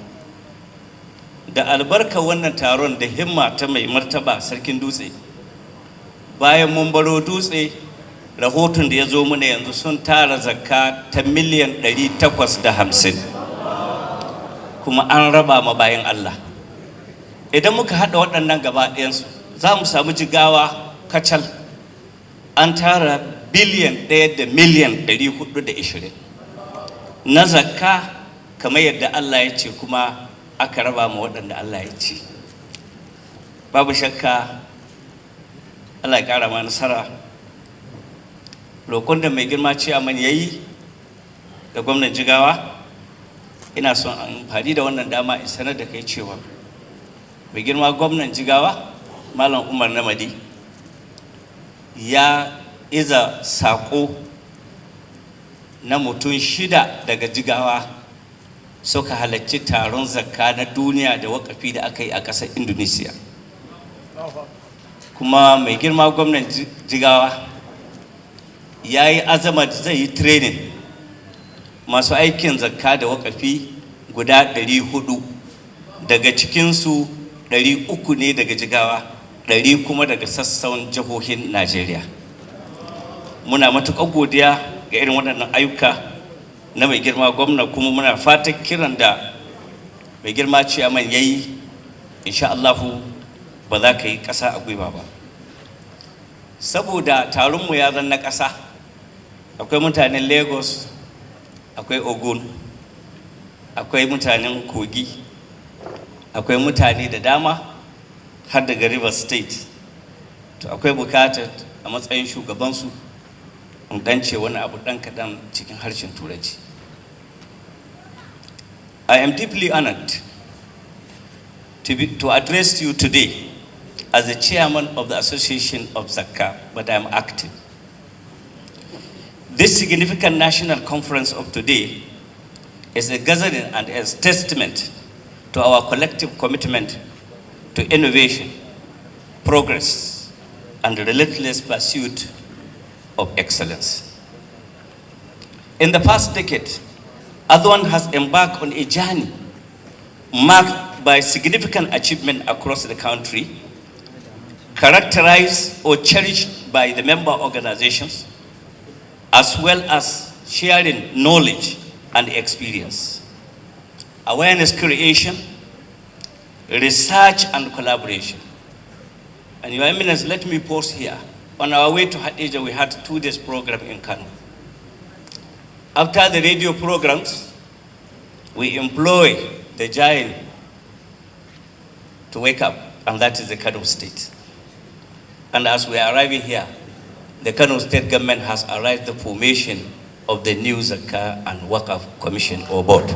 G: Da albarkar wannan taron da himma ta mai martaba sarkin Dutse, bayan mun baro Dutse, rahoton da ya zo mana yanzu sun tara zakka ta miliyan 850 kuma an raba ma bayan Allah. Idan muka haɗa waɗannan gaba ɗayansu za mu samu Jigawa kacal an tara biliyan 1 da miliyan 420 na zakka kamar yadda Allah ya ce, kuma aka raba ma waɗanda Allah ya ce. Babu shakka Allah ya ƙara ma nasara. Lokon da mai girma ciyaman ya yi da gwamnan Jigawa, ina son amfani da wannan dama in sanar da kai cewa mai girma gwamnan Jigawa Malam Umar Namadi ya iza saƙo na mutum 6 daga Jigawa suka halarci taron zakka na duniya da wakafi da aka yi a ƙasar Indonesia. Kuma mai girma gwamnan Jigawa ya yi azama zai yi training masu aikin zakka da wakafi guda 400, daga cikinsu 300 ne daga Jigawa, 100 kuma daga sassan jihohin Najeriya. Muna matuƙar godiya ga irin waɗannan ayyuka na mai girma gwamna, kuma muna fatan kiran da mai girma ciyaman ya yi, insha Allahu ba za ka yi ƙasa a gwiwa ba. Saboda taronmu ya zan na ƙasa, akwai mutanen Lagos, akwai Ogun, akwai mutanen Kogi, akwai mutane da dama har daga River State. To akwai bukatar a matsayin shugabansu in dan ce wani abu dan kaɗan cikin harshen Turanci. I am deeply honored to address you today as the chairman of the Association of Zakka, but I am active. This significant national conference of today is a gathering and a testament to our collective commitment to innovation, progress, and the relentless pursuit of excellence. In the past decade, AZAWON has embarked on a journey marked by significant achievement across the country, characterized or cherished by the member organizations, as well as sharing knowledge and experience, awareness creation, research and collaboration. And Your Eminence, let me pause here. On our way to Hadija, we had 2 days program in Kano. After the radio programs, we employ the giant to wake up, and that is the Kano State. And as we are arriving here, the Kano State government has arrived the formation of the new Zakka and Waqf Commission or board.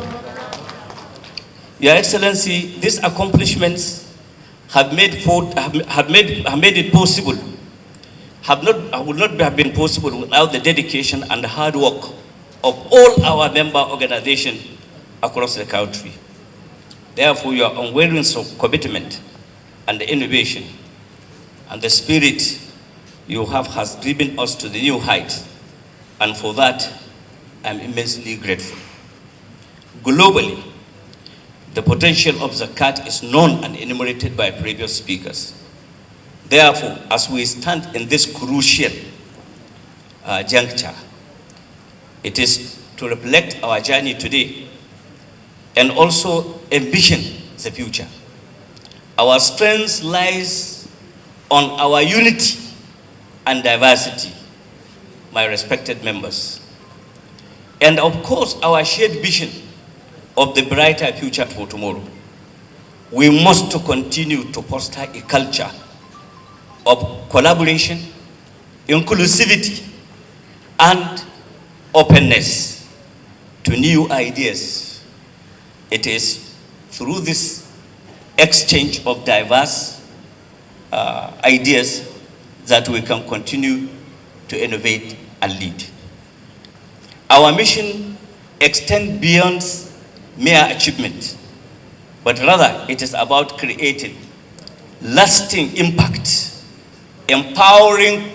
G: Your Excellency, these accomplishments have made it possible, would not have been possible without the dedication and the hard work of all our member organizations across the country. Therefore, your unwavering commitment and the innovation and the spirit you have has driven us to the new heights, and for that, I'm immensely grateful. Globally, the potential of Zakat is known and enumerated by previous speakers. Therefore, as we stand in this crucial juncture, it is to reflect our journey today and also envision the future. Our strength lies on our unity and diversity, my respected members. And of course, our shared vision of the brighter future for tomorrow. We must continue to foster a culture of collaboration, inclusivity, and openness to new ideas. It is through this exchange of diverse ideas that we can continue to innovate and lead. Our mission extends beyond mere achievement, but rather it is about creating lasting impact, empowering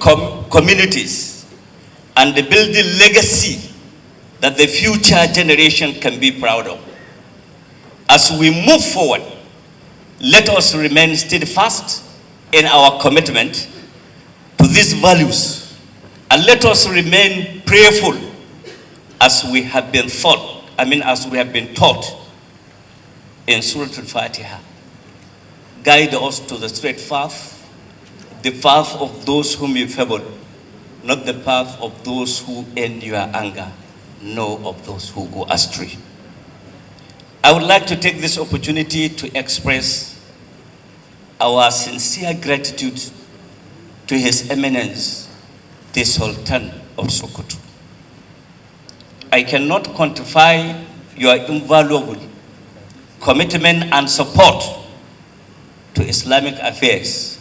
G: communities, and building legacy that the future generation can be proud of. As we move forward, let us remain steadfast in our commitment to these values, and let us remain prayerful as we have been taught in Surah Al-Fatiha. Guide us to the straight path, the path of those whom you favor, not the path of those who end your anger, nor of those who go astray. I would like to take this opportunity to express our sincere gratitude to His Eminence, the Sultan of Sokoto. I cannot quantify your invaluable commitment and support to Islamic affairs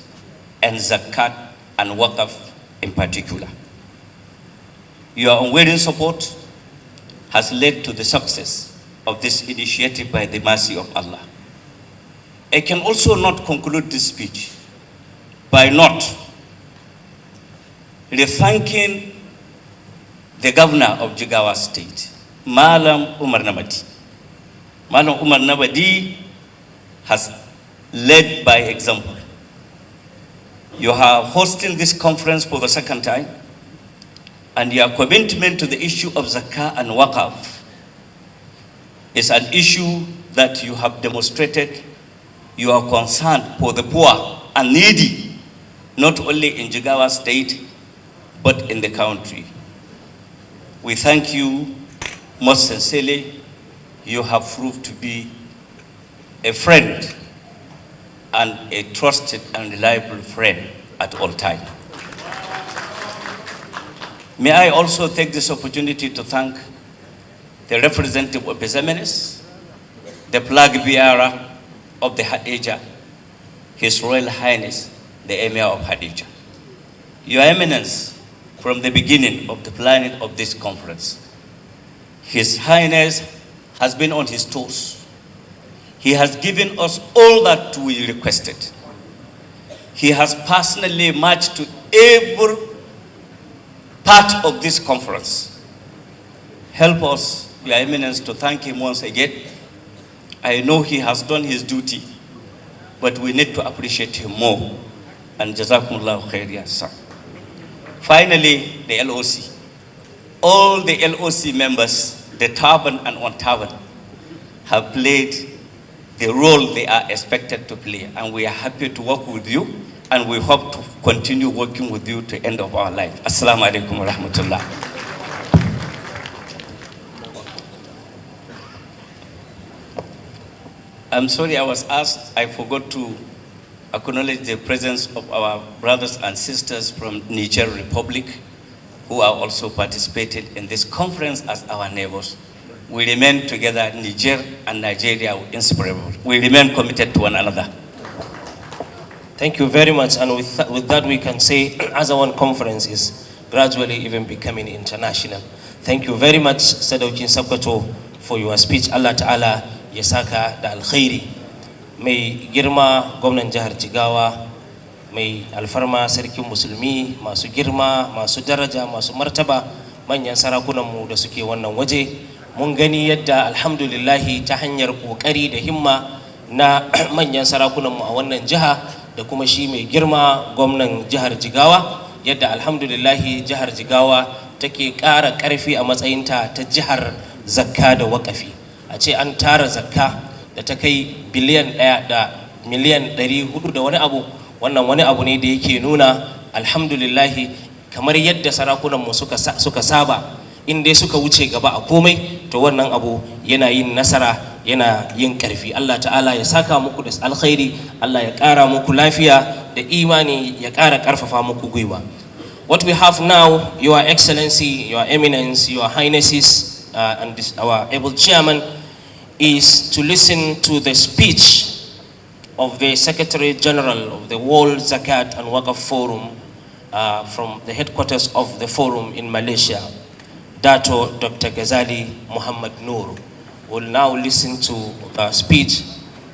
G: and Zakat and Waqf in particular. Your unwavering support has led to the success of this initiative by the mercy of Allah. I can also not conclude this speech by not thanking the governor of Jigawa State, Malam Umar Nabadi. Malam Umar Nabadi has led by example. You are hosting this conference for the second time, and your commitment to the issue of Zakah and Waqaf is an issue that you have demonstrated your concern for the poor and needy, not only in Jigawa State, but in the country. We thank you most sincerely. You have proved to be a friend and a trusted and reliable friend at all times. May I also take this opportunity to thank the representative of His Eminence, the flag bearer of the Hadija, His Royal Highness, the Emir of Hadija. Your Eminence, from the beginning of the planning of this conference, His Highness has been on his toes. He has given us all that we requested. He has personally marched to every part of this conference. Help us, Your Eminence, to thank him once again. I know he has done his duty, but we need to appreciate him more. And Jazakumullahu khairan, sir. Finally, the LOC. All the LOC members, the turban and on-turban, have played the role they are expected to play. And we are happy to work with you, and we hope to continue working with you to the end of our life. Assalamu alaikum wa rahmatullah. I'm sorry I was asked, I forgot to acknowledge the presence of our brothers and sisters from Niger Republic, who are also participating in this conference as our neighbors. We remain together, Niger and Nigeria, inseparable. We remain committed to one another.
D: Thank you very much. And with that, we can say AZAWON conference is gradually even becoming international. Thank you very much, Sadaukin Sabkato, for your speech. Allah Ta'ala ya saka da alkhairi. Mai girma gwamnan jihar Jigawa, mai alfarma sarkin musulmi, masu girma, masu daraja, masu martaba, manyan sarakunanmu da suke wannan waje. Mun gani yadda alhamdulillahi ta hanyar kokari da himma na manyan sarakunanmu a wannan jiha da kuma shi mai girma gwamnan jihar Jigawa, yadda alhamdulillahi jihar Jigawa take ƙara ƙarfi a matsayinta ta jihar zakka da waƙafi. A ce an tara zakka da ta kai biliyan 1 da miliyan 400 da wani abu, wannan wani abu ne da yake nuna alhamdulillahi kamar yadda sarakunanmu suka saba, in dai suka wuce gaba a komai, to wannan abu yana yin nasara, yana yin ƙarfi. Allah Ta'ala ya saka muku da alkhairi, Allah ya ƙara muku lafiya da imani, ya ƙara ƙarfafa muku gwiwa. What we have now, Your Excellency, Your Eminence, Your Highnesses, and our able chairman, is to listen to the speech of the Secretary General of the World Zakat and Waqf Forum from the headquarters of the forum in Malaysia, Dato Dr. Ghazali Muhammad Noor. We'll now listen to the speech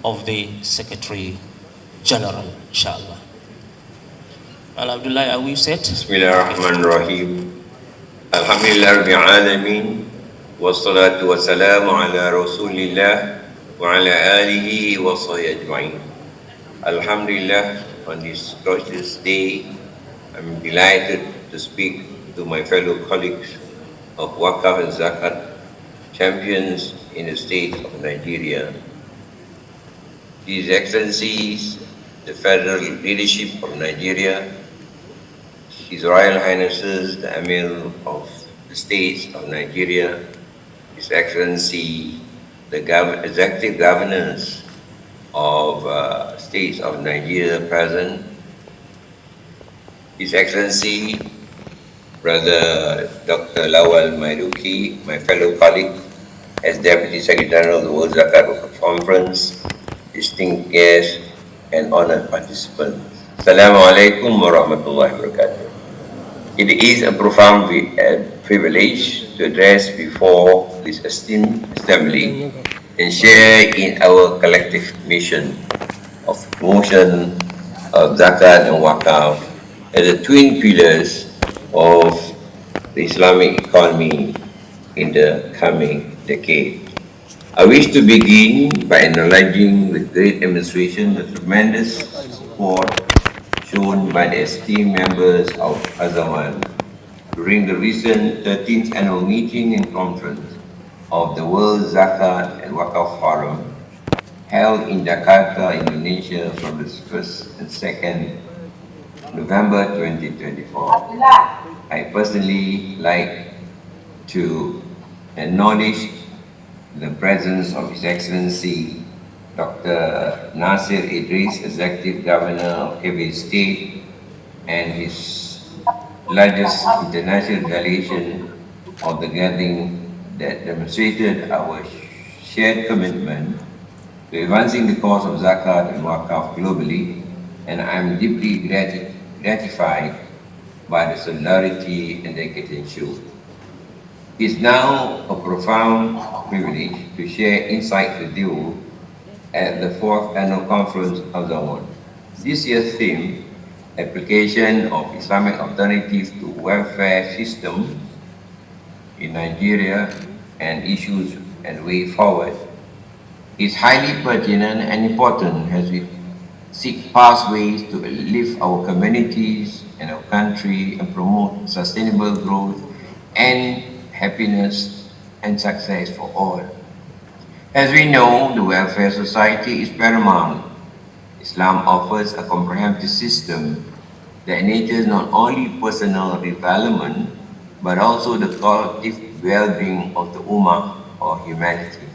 D: of the Secretary General, inshallah. Alhamdulillah, are we set?
H: Bismillahirrahmanirrahim. Alhamdulillah Rabbil Alameen. Wassalatu wassalamu ala Rasulillah wa ala alihi wa sahbihi ajma'in. Alhamdulillah, on this glorious day, I'm delighted to speak to my fellow colleagues of Waqaf and Zakat, champions in the state of Nigeria. His Excellencies, the federal leadership of Nigeria, His Royal Highnesses, the Emir of the states of Nigeria, His Excellency, the executive governors of states of Nigeria present, His Excellency, Brother Dr. Lawal Maiduki, my fellow colleague, as Deputy Secretary General of the World Zakat Conference, distinguished guests and honored participants. Assalamu alaikum wa rahmatullahi wa barakatuh. It is a profound privilege to address before this esteemed assembly and share in our collective mission of promotion of zakat and wakaf as the twin pillars of the Islamic economy in the coming decade. I wish to begin by acknowledging with great demonstration the tremendous support shown by the esteemed members of AZAWON during the recent 13th annual meeting and conference of the World Zakat and Wakaf Forum held in Jakarta, Indonesia from the 1st and 2nd November 2024. I personally like to acknowledge the presence of His Excellency Dr. Nasir Idris, Executive Governor of Kebbi State, and his largest international delegation of the gathering that demonstrated our shared commitment to advancing the cause of Zakat and Wakaf globally, and I'm deeply gratified by the solidarity and dedication shown. It is now a profound privilege to share insights with you at the 4th Annual Conference of AZAWON. This year's theme, Application of Islamic Alternatives to Welfare Systems in Nigeria and Issues and Way Forward, is highly pertinent and important as we seek pathways to lift our communities and our country and promote sustainable growth and happiness and success for all. As we know, the welfare society is paramount. Islam offers a comprehensive system that nurtures not only personal development, but also the collective well-being of the Ummah or humanity.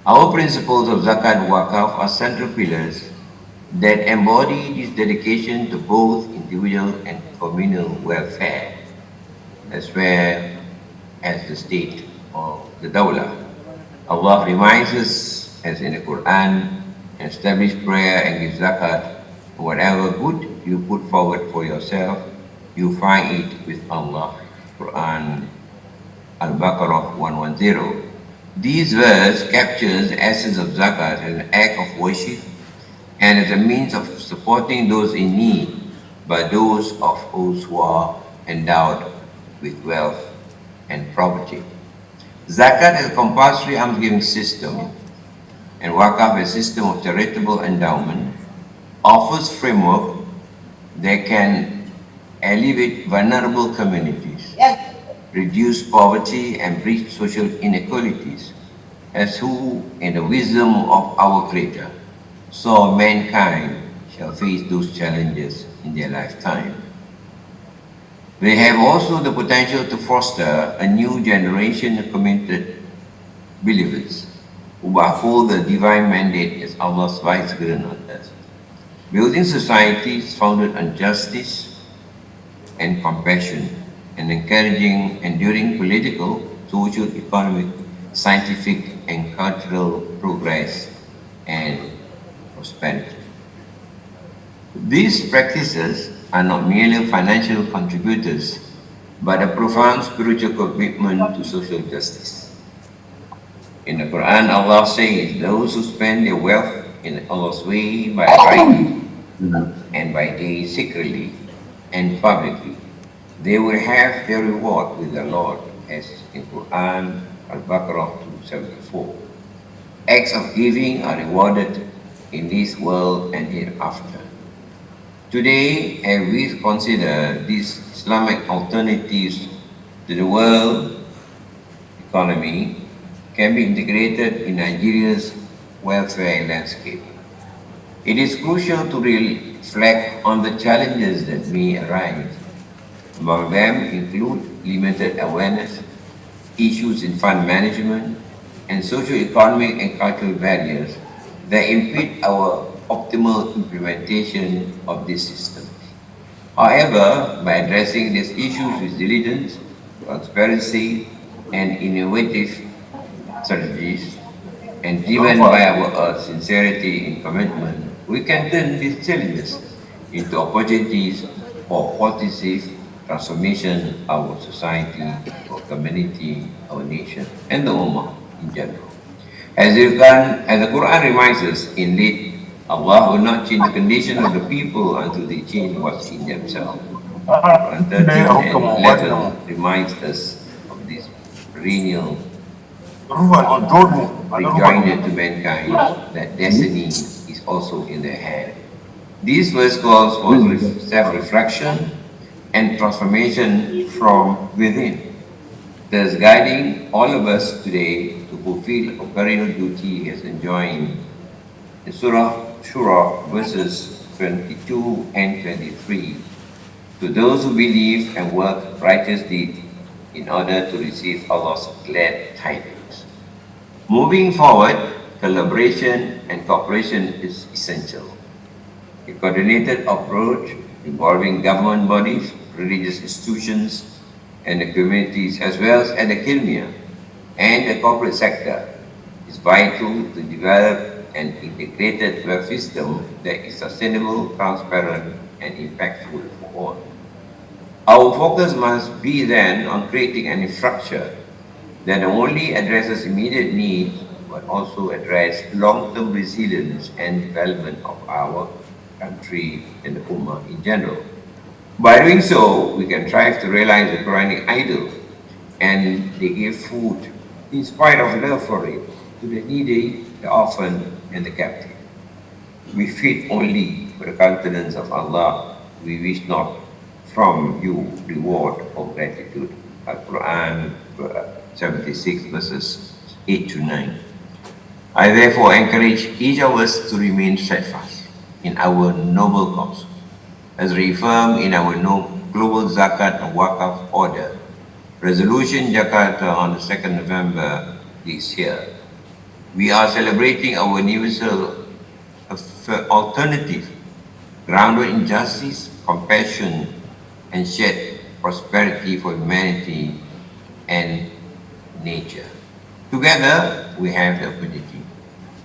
H: Our principles of Zakat and Wakaf are central pillars that embody this dedication to both individual and communal welfare, as well as the state or the Dawlah. Allah reminds us, as in the Quran, establish prayer and give zakat. Whatever good you put forward for yourself, you find it with Allah. Quran Al-Baqarah 110. This verse captures the essence of zakat as an act of worship and as a means of supporting those in need by those of us who are endowed with wealth and property. Zakat is a compulsory alms-giving system, and Wakaf is a system of charitable endowment, offers framework that can alleviate vulnerable communities, reduce poverty, and bridge social inequalities, as who, in the wisdom of our Creator, saw mankind shall face those challenges in their lifetime. They have also the potential to foster a new generation of committed believers who uphold the divine mandate as Allah's vicegerent on earth, building societies founded on justice and compassion, and encouraging enduring political, social, economic, scientific, and cultural progress and prosperity. These practices are not merely financial contributors, but a profound spiritual commitment to social justice. In the Quran, Allah says, those who spend their wealth in Allah's way by right and by day secretly and publicly, they will have their reward with the Lord, as in Quran Al-Baqarah 274. Acts of giving are rewarded in this world and hereafter. Today, as we consider these Islamic alternatives to the world economy, can be integrated in Nigeria's welfare landscape. It is crucial to reflect on the challenges that may arise. Among them include limited awareness, issues in fund management, and socio-economic and cultural barriers that impede our optimal implementation of this system. However, by addressing these issues with diligence, transparency, and innovative strategies, and driven by our sincerity and commitment, we can turn these challenges into opportunities for positive transformation of our society, our community, our nation, and the Ummah in general. As the Quran reminds us, indeed, Allah will not change the condition of the people until they change what's in themselves. Quran 13 and 11 reminds us of this perennial rejoinder to mankind that destiny is also in their hand. This verse calls for self-reflection and transformation from within, thus guiding all of us today to fulfill a perennial duty as enjoined in Surah Shura verses 22 and 23. To those who believe and work righteous deeds in order to receive Allah's glad tidings. Moving forward, collaboration and cooperation is essential. A coordinated approach involving government bodies, religious institutions, and the communities, as well as academia and the corporate sector, is vital to develop an integrated web system that is sustainable, transparent, and impactful for all. Our focus must be then on creating an infrastructure that not only addresses immediate needs, but also address long-term resilience and development of our country and the Ummah in general. By doing so, we can strive to realize the Quranic ideal, and they give food, in spite of love for it, to the needy, the orphan, and the captive. We feed only for the countenance of Allah. We wish not from you reward or gratitude. Al-Quran 76 verses 8 to 9. I therefore encourage each of us to remain steadfast in our noble cause, as reaffirmed in our global Zakat and Waqf order, Resolution Jakarta on the 2nd November this year. We are celebrating our universal alternative, grounded in justice, compassion, and shared prosperity for humanity and nature. Together, we have the opportunity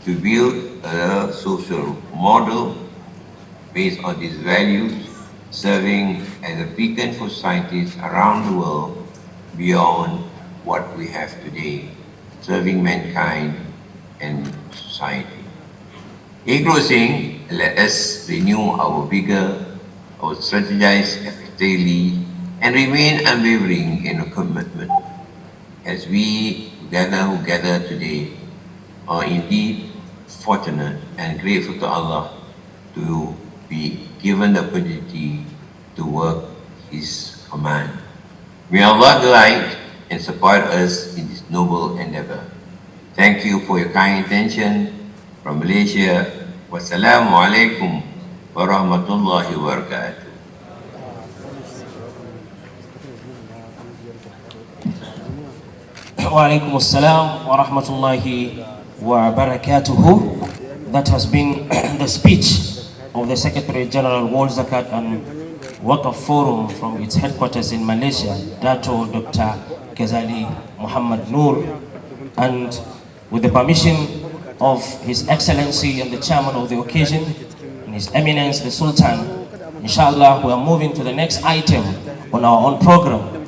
H: to build a social model based on these values, serving as a beacon for societies around the world beyond what we have today, serving mankind and society. In closing, let us renew our vigor, our strategize effectively, and remain unwavering in our commitment. As we who gather today are indeed fortunate and grateful to Allah to be given the opportunity to work His command. May Allah guide and support us in this noble endeavor. Thank you for your kind attention. From Malaysia, wassalamu alaikum warahmatullahi wabarakatuh.
D: Wa alaikum assalam wa rahmatullahi wa barakatuhu. That has been the speech of the Secretary General World Zakat and Waqf Forum from its headquarters in Malaysia, Dato Dr. Ghazali Muhammad Noor. And with the permission of His Excellency and the Chairman of the occasion, and His Eminence the Sultan, inshallah we are moving to the next item on our own program,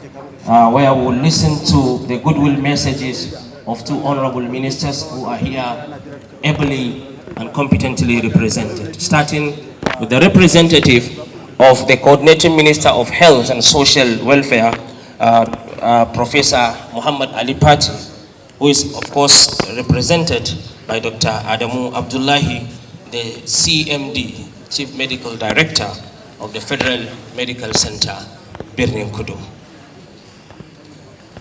D: where we will listen to the goodwill messages of two honorable ministers who are here ably and competently represented. Starting with the representative of the Coordinating Minister of Health and Social Welfare, Professor Muhammad Ali Pati, who is of course represented by Dr. Adamu Abdullahi, the CMD, Chief Medical Director of the Federal Medical Center, Birnin Kudu.